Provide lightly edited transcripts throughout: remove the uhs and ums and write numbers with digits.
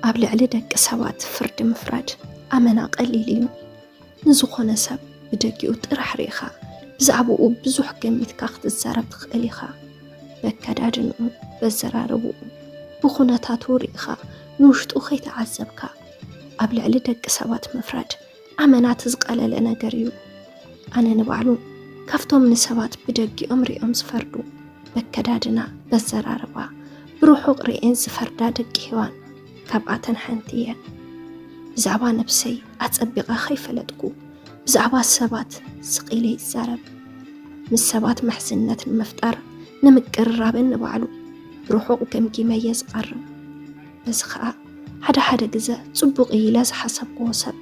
قبل على دق سوات فرد مفرد أمنا قليلين نزخنا سب بدقيو طرح ريخا بزعبو بزح جميت كاخت الزرب تخليخا بكدادنو بزراربو بخوناتاتو ريخا نوشتو خيت عذبكا قبل على دق سوات مفرد أمنا تزقل لنا قريو أنا نبعلو كفتو من سوات بدقي أمري زفردو بكدادنا بزراربا بروحو قرئين زفردا دقي هوان كابعتن حنتية بزعبا نفسي أتطبقا خيفة لدقو بزعبا السبات سقيلي الزارب من السبات محزنة المفتر نمقررابن نبعلو بروحو كمكي ميز قرب بس خا حدا جزا صبوق يلاز حسب قوسب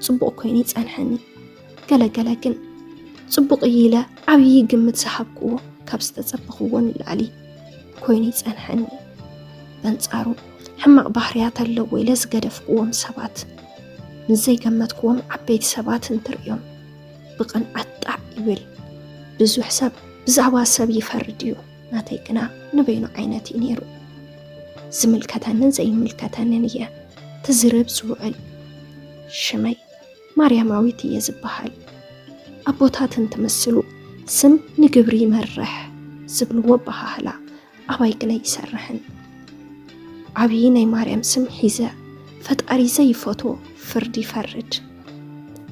صبوق كويني تسانحني قلا كن صبوق يلا عبي قمت سحبكو كابستا تصبخوون العلي كويني تسانحني بنصارو حمق بحريات اللوي لزقدف قوم سبات من زي قمت قوم عبيت سبات انتريوم بقن عطع يبل بزو حساب بزعوا سب يفرديو ناتيكنا نبينو عينتي نيرو زملكتان زي ملكتان نية تزرب زوعل شمي مريماويتي يزبحال أبوتاتن تمثلو سم نقبري مرح زبلو وبحالا أوايقنا يسرحن عبيني مريم سم حيزة فتقري زي فوتو فردي فرج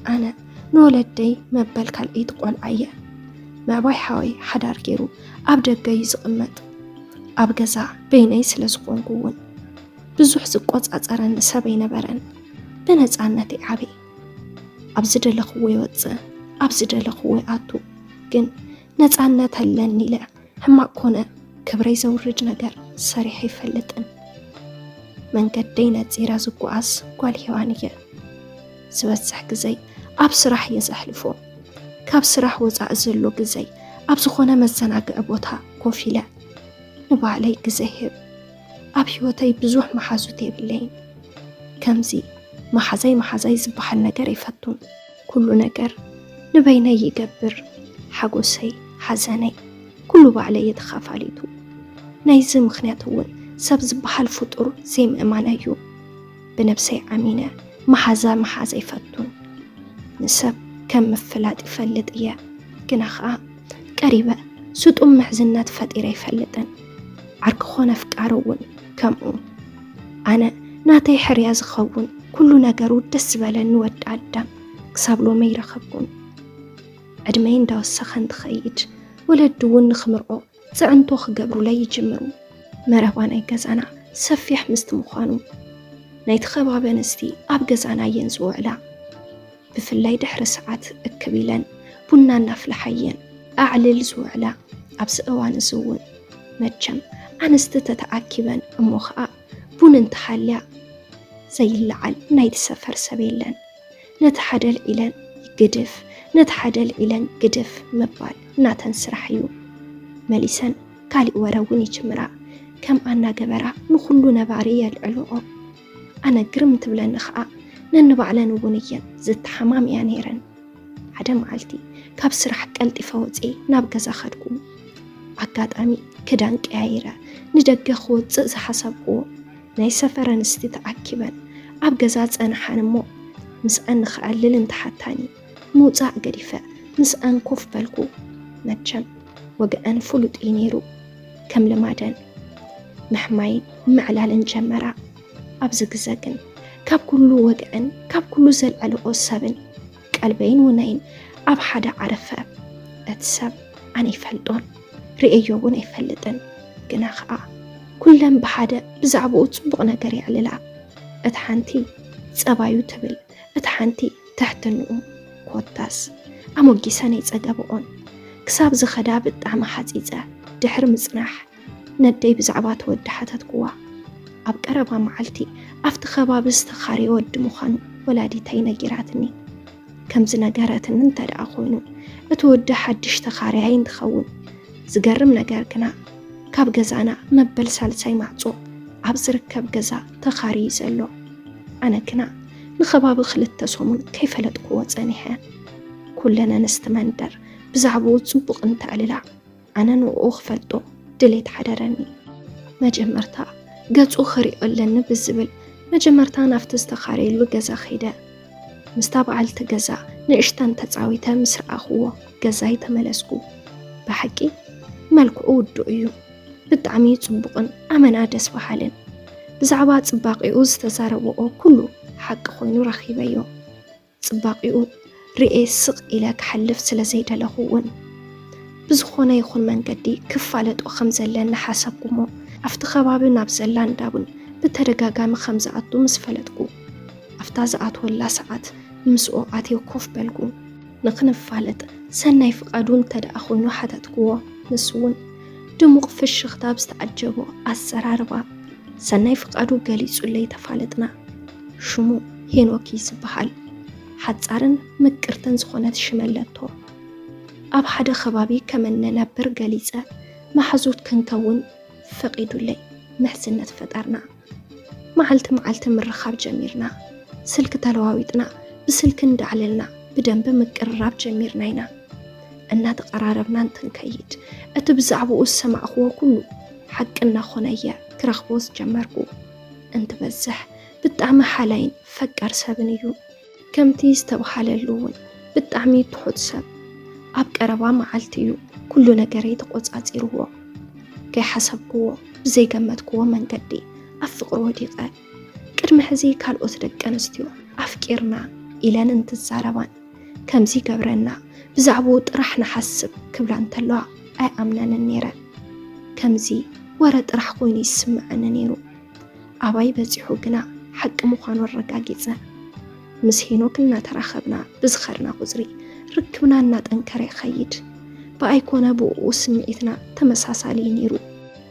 أنا نولدي مبالك الإيد قول عيا ما باي حاوي حدار جيرو أبدا جايز قمت أبجزع بيني سلسقون قوون بزوح زقوات أترن سبين برن بنت عنتي عبي أبزد لخوي وتزا أبزد لخوي أتو جن نت عنت هلني لا هم كونه كبري زورج نجر صريح يفلتن من قدينا تزيرا زقواس قال هوانية سبسح جزي أبصرح يزحلفو كابصرح وزع زلو جزي أبصخونا مزناق أبوتها كوفيلا نبا علي جزيهب أبيوتي بزوح محازوتي باللين كمزي محازي زبح النجر يفتون كل نجر نبينا يقبر حقوسي حزاني كله بعلي يدخاف عليتو نايزم مخنياتون سب زبح الفطور زي مأمانيو بنفسي عمينة محازا يفتون نسب كم مفلات يفلت إياه كناخا قريبة سود محزنات فاتيرة يفلتن عرق خونا فكارون كمو أنا ناتي حرياز خون كل نجارو دسبالا نود عدم كسابلو ما يرخبون أدمين داو السخن تخيج ولا الدون نخمرقو زعنتوخ قبرو لا يجمرو مرهوان أي قزانا سفيح مستمخانو نيتخبا بنستي أب قزانا ينزو علا بفلاي دحر ساعات الكبيلان بنا نفلحيين أعلل زوعلا أبس أوان زون مجم أنستتتعكبا أموخا بون انتحاليا زي اللعل نايد سفر سبيلان نتحدل إلان قدف نتحدل إلان قدف مبال ناتن سرحيو مليسان كالي وراوني جمرا كم أنا قبرا نخلو نباريا العلوء أنا قرمت بلا نخاء ننبعلا نبونيا زدت حمام يانيرا عدم عالتي كاب سرح قلتي فوزي نابقزا خدكو عقاد أمي كدانك عايرة ندق خوت زئز حسابو ناي سفر نستي تعكبا عبقزات أنا حانمو مسأن خالل انتحتاني موزع قريفة مسأن كوف بالكو نتشم وقأن فلوت إينيرو كم لمادن محماين معلال جمرا أبزق زقن كاب كلو وقأن كاب كلو زل على أصابن قلبين ونين أب حدا عرفة أتساب أنا يفلدون رئيوون يفلدن قناخا كلهم بحدا بزعبو تبقى نقري على لا أتحانتي تسابايو تبل أتحانتي تحت النوم كوتاس أمو جيساني يتساقبون كساب زخدا بالطعم حزيزة دحر مصنح ندي بزعبات ودحتت قوة أب قربا معلتي أفتخبا بستخاري ود مخانو ولادي تينا جيراتني كم زنقارات ننتا داخوينو اتود حدش تخاري عين تخون زقرم نقار كنا كاب جزانا مبل سالساي معصو عبز ركب جزا تخاري يزلو أنا كنا نخباب خلت تسومون كيف لتقوة زانيحان كلنا نستمندر بزعبو تسبق انت على أنا نوخ فلتو دليت حدرني ما جمرتا قد أخري ألن بالزبل መጀመርታ ናፍቲ ዝተኻረየሉ ገዛ ኸይደ ምስታ በዓልቲ ገዛ ንእሽተን ተፃዊተ ምስ ረኣኽዎ ገዛይ ተመለስኩ። ብሓቂ መልክዑ ውዱእ እዩ፣ ብጣዕሚ ጽቡቕን ኣመና ደስ በሃልን። ብዛዕባ ጽባቂኡ ዝተዛረብኦ ኩሉ ሓቂ ኮይኑ ረኺበዮ። ጽባቂኡ ርኤ ስቕ ኢለ ክሓልፍ ስለ ዘይደለኹ እውን ብዝኾነ ይኹን መንገዲ ክፋለጦ ከም ዘለና ሓሰብኩ እሞ ኣብቲ ከባቢ ናብ ዘላ እንዳቡን ብተደጋጋሚ ከም ዝኣቱ ምስ ፈለጥኩ ኣፍታ ዝኣትወላ ሰዓት ምስኡ ኣትዮ ኮፍ በልኩ። ንኽንፋለጥ ሰናይ ፍቓዱ እንተደኣ ኮይኑ ሓተትክዎ። ንሱ እውን ድሙቕ ፍሽኽታ ብዝተዓጀቦ ኣሰራርባ ሰናይ ፍቓዱ ገሊጹለይ ተፋለጥና። ሽሙ ሄኖክ ይዝበሃል። ሓጻርን ምቅርትን ዝኾነት ሽመለቶ ኣብ ሓደ ከባቢ ከመነነብር ገሊጸ ማሕዙት ክንከውን ፈቂዱለይ ምሕዝነት ፈጠርና። መዓልቲ ምርኻብ ጀሚርና። ስልክ ተለዋዊጥና፣ ብስልክ እንዳዕለልና ብደንብ ምቅርራብ ጀሚርና ኢና። እናተቀራረብና እንትንከይድ እቲ ብዛዕባኡ ዝሰማዕኽዎ ኩሉ ሓቂ እናኾነየ ክረኽቦ ዝጀመርኩ። እንትበዝሕ ብጣዕሚ ሓላይን ፈቃር ሰብን እዩ። ከምቲ ዝተባሃለሉ እውን ብጣዕሚ ትሑት ሰብ። ኣብ ቀረባ መዓልቲ እዩ ኩሉ ነገረይ ተቆጻጺርዎ። ከይሓሰብክዎ ብዘይገመትክዎ መንገዲ ኣብ ፍቕሪ ወዲቐ። ቅድሚ ሕዚ ካልኦት ደቂ ኣንስትዮ ኣፍቂርና ኢለን እንትዛረባን ከምዚ ገብረና ብዛዕባኡ ጥራሕ ንሓስብ ክብላ እንተለዋ ኣይኣምነንን ነይረ። ከምዚ ወረ ጥራሕ ኮይኑ ይስምዐኒ ነይሩ። ኣባይ በፂሑ ግና ሓቂ ምዃኑ ኣረጋጊፀ። ምስ ሄኖክ እናተራኸብና ብዝኸድና ቁፅሪ ርክብና እናጠንከረ ይኸይድ። ብኣይኮነ ብኡ ስምዒትና ተመሳሳሊ ነይሩ።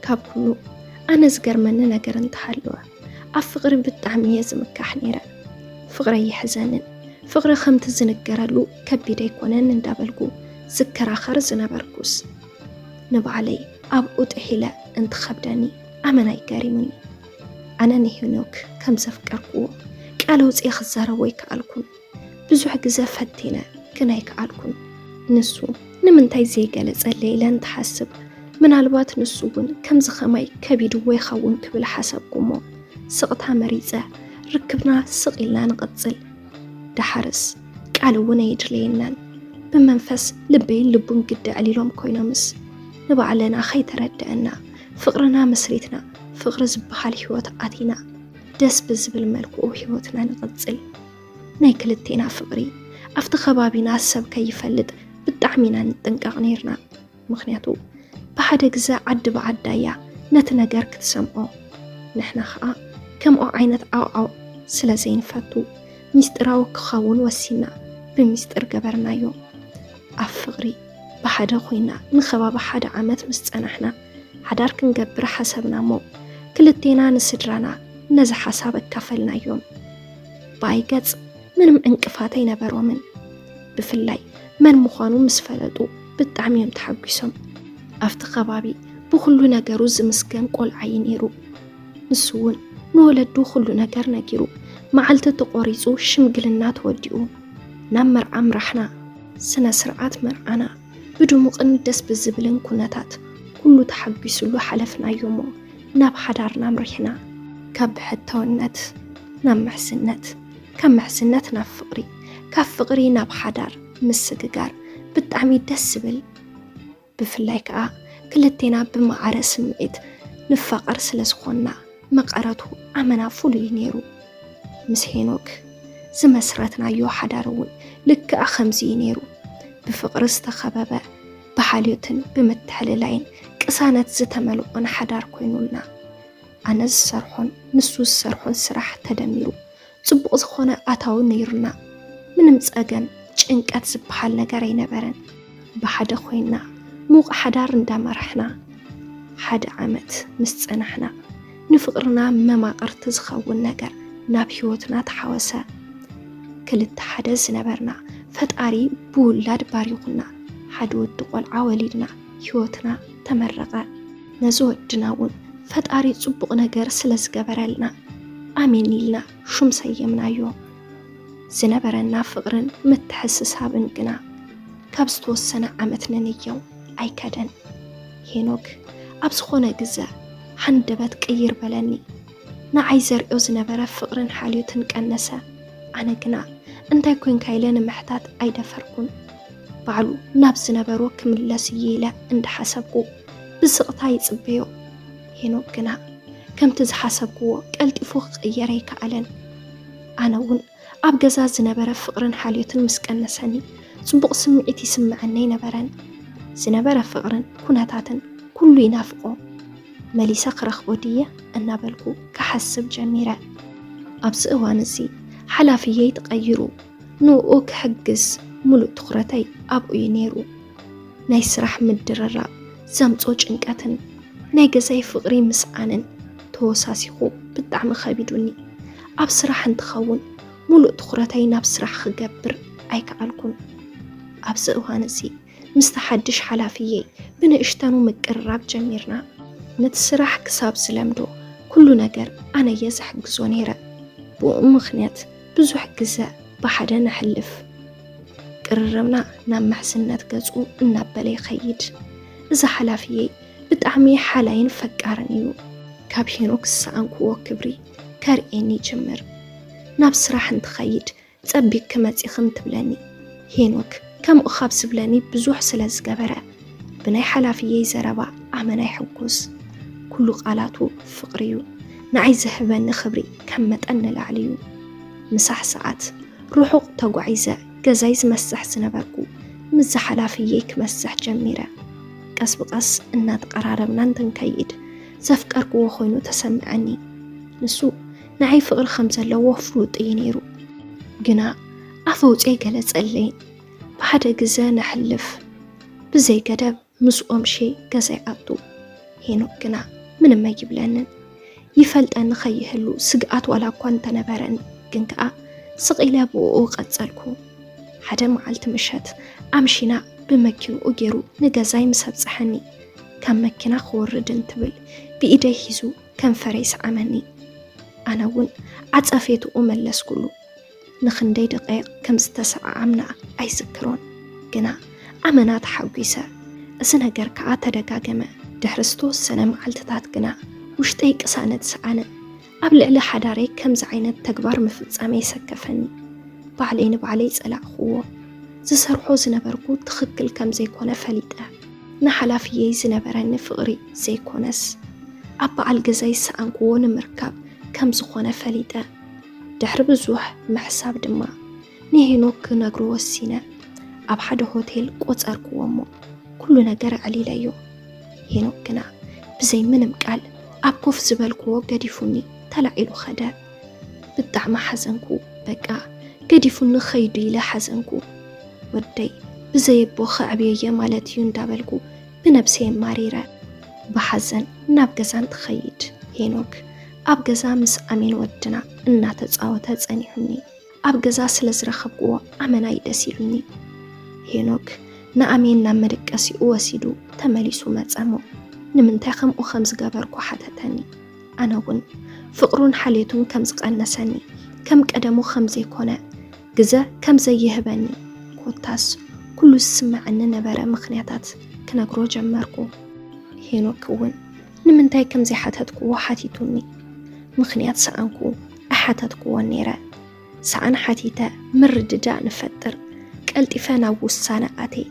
ካብ ኩሉ ኣነ ዝገርመኒ ነገር እንተሃለወ ኣብ ፍቕሪ ብጣዕሚ እየ ዝምካሕ ነይረ። ፍቕሪ ይሕዘንን ፍቕሪ ከምቲ ዝንገረሉ ከቢድ ኣይኮነን እንዳበልኩ ዝከራኸር ዝነበርኩስ ንባዕለይ ኣብኡ ጥሒለ እንትኸብደኒ ኣመና ይገሪሙኒ። ኣነ ንሄኖክ ከም ዘፍቀርክዎ ቃል ውፅእ ክዛረቦ ይከኣልኩን። ብዙሕ ግዜ ፈቲነ ግን ኣይከኣልኩን። ንሱ ንምንታይ ዘይገለጸለይ ኢለ እንትሓስብ ምናልባት ንሱ እውን ከምዚ ኸማይ ከቢድዎ ይኸውን ክብል ሓሰብኩ እሞ ስቕታ መሪፀ ርክብና ስቕ ኢልና ንቕጽል። ዳሓርስ ቃል እውን ኣይድለየናን። ብመንፈስ ልበይን ልቡን ግድዕ ኢሎም ኮይኖምስ ንባዕለና ኸይተረድአና ፍቕርና መስሪትና ፍቕሪ ዝበሃል ህይወት ኣቲና ደስ ብዝብል መልክዑ ህይወትና ንቕጽል። ናይ ክልቴና ፍቕሪ ኣብቲ ከባቢና ሰብ ከይፈልጥ ብጣዕሚና ንጥንቀቕ ነይርና። ምክንያቱ ብሓደ ግዜ ዓዲ ብዓዳያ ነቲ ነገር ክትሰምዖ፣ ንሕና ከዓ ከምኦ ዓይነት ኣውዓው ስለ ዘይንፈቱ ሚስጥራዊ ክኸውን ወሲና ብምስጥር ገበርናዮ። ኣብ ፍቕሪ ብሓደ ኮይና ንኸባቢ 1 ዓመት ምስ ፀናሕና ሓዳር ክንገብር ሓሰብና እሞ ክልቴና ንስድራና ነዚ ሓሳብ ኣካፈልናዮም። ብኣይ ገጽ ምንም እንቅፋት ኣይነበሮምን። ብፍላይ መን ምዃኑ ምስ ፈለጡ ብጣዕሚ እዮም ተሓጒሶም። ኣብቲ ከባቢ ብኩሉ ነገሩ ዝምስገን ቆልዓይ ነይሩ። ንሱ እውን ንወለዱ ኩሉ ነገር ነጊሩ መዓልቲ ተቆሪፁ ሽምግልና ተወዲኡ ናብ መርዓ ምራሕና። ስነ ስርዓት መርዓና ብድሙቕን ደስ ብዝብልን ኩነታት ኩሉ ተሓጊሱሉ ሓለፍናዮ እሞ ናብ ሓዳርና ምሪሕና። ካብ ብሕተውነት ናብ ምሕዝነት፣ ካብ ምሕዝነት ናብ ፍቕሪ፣ ካብ ፍቕሪ ናብ ሓዳር ምስግጋር ብጣዕሚ ደስ ዝብል። ብፍላይ ከዓ ክልቴና ብማዕረ ስምዒት ንፋቐር ስለ ዝኾንና መቐረቱ ኣመና ፍሉይ ነይሩ። ምስ ሄኖክ ዝመስረትናዮ ሓዳር እውን ልክዕ ከምዚ ነይሩ። ብፍቕሪ ዝተኸበበ ብሓልዮትን ብምትሕልላይን ቅሳነት ዝተመልኦን ሓዳር ኮይኑልና ኣነ ዝሰርሖን ንሱ ዝሰርሖን ስራሕ ተደሚሩ ጽቡቕ ዝኾነ ኣታዊ ነይሩና። ምንም ፀገም ጭንቀት ዝበሃል ነገር ኣይነበረን። ብሓደ ኮይና ሙቕ ሓዳር እንዳመርሕና 1 ዓመት ምስ ፀናሕና ንፍቕርና መማቕርቲ ዝኸውን ነገር ናብ ህይወትና ተሓወሰ። ክልተ ሓደ ዝነበርና ፈጣሪ ብውላድ ባሪኹና 1 ወዲ ቆልዓ ወሊድና ህይወትና ተመረቐ። ነዚ ወድና እውን ፈጣሪ ጽቡቕ ነገር ስለ ዝገበረልና ኣሜን ኢልና ሹም ሰየምናዮ። ዝነበረና ፍቕርን ምትሕስሳብን ግና ካብ ዝተወሰነ ዓመት ንንየው ኣይከደን። ሄኖክ ኣብ ዝኾነ ግዜ ሓንደበት ቅይር በለኒ። ንዓይ ዘርኦ ዝነበረ ፍቕርን ሓልዮትን ቀነሰ ኣነ ግና እንታይ ኮይንካ ኢለ ንምሕታት ኣይደፈርኩን ባዕሉ ናብ ዝነበሮ ክምለስ ኢለ እንዳሓሰብኩ ብስቕታ ይጽበዮ ሄኖክ ግና ከምቲ ዝሓሰብክዎ ቀልጢፉ ክቕየር ኣይከኣለን ኣነ እውን ኣብ ገዛ ዝነበረ ፍቕርን ሓልዮትን ምስ ቀነሰኒ ጽቡቕ ስምዒት ይስምዓኒ ነበረን ዝነበረ ፍቕርን ኩነታትን ኩሉ ይናፍቆ መሊሳ ክረኽቦ ድየ እናበልኩ ክሓስብ ጀሚረ ኣብዚ እዋን እዚ ሓላፍየይ ተቐይሩ ንኡ ክሕግዝ ሙሉእ ትኹረተይ ኣብኡ እዩ ነይሩ ናይ ስራሕ ምድርራብ ዘምጾ ጭንቀትን ናይ ገዛይ ፍቕሪ ምስኣንን ተወሳሲኹ ብጣዕሚ ኸቢዱኒ ኣብ ስራሕ እንትኸውን ሙሉእ ትኹረተይ ናብ ስራሕ ክገብር ኣይከኣልኩን ኣብዚ እዋን እዚ ምስ ተሓድሽ ሓላፍየይ ብንእሽተኑ ምቅርራብ ጀሚርና ነቲ ስራሕ ክሳብ ዝለምዶ ኩሉ ነገር ኣነየ ዘሕግዞ ነይረ ብኡ ምኽንያት ብዙሕ ግዜ ብሓደ ነሕልፍ ቅርርብና ናብ ምሕዝነት ገጹ እናበለ ይኸይድ እዚ ሓላፍየይ ብጣዕሚ ሓላይን ፈቃርን እዩ ካብ ሄኖክ ዝሰኣንክዎ ክብሪ ከርኤኒ ጅምር ናብ ስራሕ እንትኸይድ ፀቢቅ ክመፂኽን ትብለኒ ሄኖክ ከምኡ ካብ ዝብለኒ ብዙሕ ስለ ዝገበረ ብናይ ሓላፍየይ ዘረባ ኣመና ይሕጉስ ኩሉ ቃላቱ ፍቕሪ እዩ ንዓይ ዝህበኒ ክብሪ ከም መጠን ንላዕሊ እዩ ምሳሕ ሰዓት ርሑቕ ተጓዒዘ ገዛይ ዝመስሕ ዝነበርኩ ምስ ሓላፍየይ ክመስሕ ጀሚረ ቀስ ብቐስ እናተቀራረብና እንትንከይድ ዘፍቀርክዎ ኮይኑ ተሰምዐኒ ንሱ ንዓይ ፍቕሪ ከም ዘለዎ ፍሉጥ እዩ ነይሩ ግና ኣፈውፀይ ገለጸለይ ብሓደ ግዜ ነሕልፍ ብዘይ ገደብ ምስኦም ሸይ ገዛይ ኣጡ ሄኖክ ግና ምንም ኣይብለንን ይፈልጠኒ ኸይህሉ ስግኣት ዋላ እኳ እንተነበረኒ ግን ከዓ ስቒለ ብኡ ቀጸልኩ ሓደ መዓልቲ ምሸት ኣምሺና ብመኪንኡ ገይሩ ንገዛይ ምሰብፅሐኒ ካብ መኪና ክወርድ እንትብል ብኢደይ ሒዙ ከንፈረይ ሰዓመኒ ኣነ እውን ዓፀፌትኡ መለስኩሉ ንኽንደይ ደቂቕ ከም ዝተሰዓዓምና ኣይዝክሮን ግና ኣመና ተሓጒሰ እዚ ነገር ከዓ ተደጋገመ ድሕሪ ዝተወሰነ መዓልትታት ግና ውሽጠይ ቅሳነት ሰዓነ ኣብ ልዕሊ ሓዳረይ ከምዚ ዓይነት ተግባር ምፍጻመ ይሰከፈኒ ባዕለይ ንባዕለይ ጸላቕኽዎ ዝሰርሖ ዝነበርኩ ትኽክል ከም ዘይኮነ ፈሊጠ ንሓላፍየይ ዝነበረኒ ፍቕሪ ዘይኮነስ ኣብ በዓል ገዛይ ዝሰኣንክዎ ንምርካብ ከም ዝኾነ ፈሊጠ ድሕሪ ብዙሕ ምሕሳብ ድማ ንሄኖክ ክነግሮ ወሲነ ኣብ ሓደ ሆቴል ቆጸርክዎ እሞ ኩሉ ነገር ዕሊለዮ ሄኖክ ግና ብዘይ ምንም ቃል ኣብ ኮፍ ዝበልክዎ ገዲፉኒ ተላዒሉ ኸደ ብጣዕሚ ሓዘንኩ በቃ ገዲፉኒ ኸይዱ ኢለ ሓዘንኩ ወደይ ብዘየቦ ኸዕብየየ ማለት እዩ እንዳበልኩ ብነብሰይ ማሪረ ብሓዘን ናብ ገዛ እንትኸይድ ሄኖክ ኣብ ገዛ ምስ ኣሜን ወድና እናተፃወተ ጸኒሑኒ ኣብ ገዛ ስለ ዝረኸብክዎ ኣመና ይደስ ኢሉኒ ሄኖክ ንኣሜን ናብ መደቀሲኡ ወሲዱ ተመሊሱ መጸሞ ንምንታይ ከምኡ ከም ዝገበርኩ ሓተተኒ ኣነ እውን ፍቕሩን ሓልየቱን ከም ዝቐነሰኒ ከም ቀደሙ ከም ዘይኮነ ግዜ ከም ዘይህበኒ ኮታስ ኩሉ ዝስምዐኒ ነበረ ምኽንያታት ክነግሮ ጀመርኩ ሄኖክ እውን ንምንታይ ከም ዘይሓተትክዎ ሓቲቱኒ ምኽንያት ሰኣንኩ ኣሓተትክዎ ነይረ ሰኣን ሓቲተ ምርድዳእ ንፈጥር ቀልጢፈ ናብ ውሳነ ኣተይ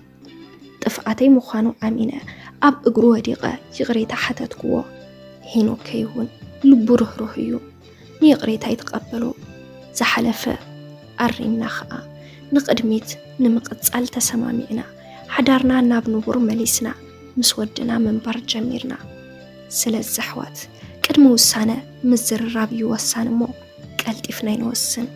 ጥፍኣተይ ምዃኑ ኣሚነ ኣብ እግሩ ወዲቐ ይቕሬታ ሓተትክዎ ሄኖክ ይሁን ልቡ ርህሩህ እዩ ንይቕሬታ ይተቐበሎ ዝሓለፈ ኣሪምና ከዓ ንቕድሚት ንምቕጻል ተሰማሚዕና ሓዳርና ናብ ንቡር መሊስና ምስ ወድና መንባር ጀሚርና ስለዚ ኣሕዋት ቅድሚ ውሳነ ምዝርራብ ይወሳን እሞ ቀልጢፍና ይንወስን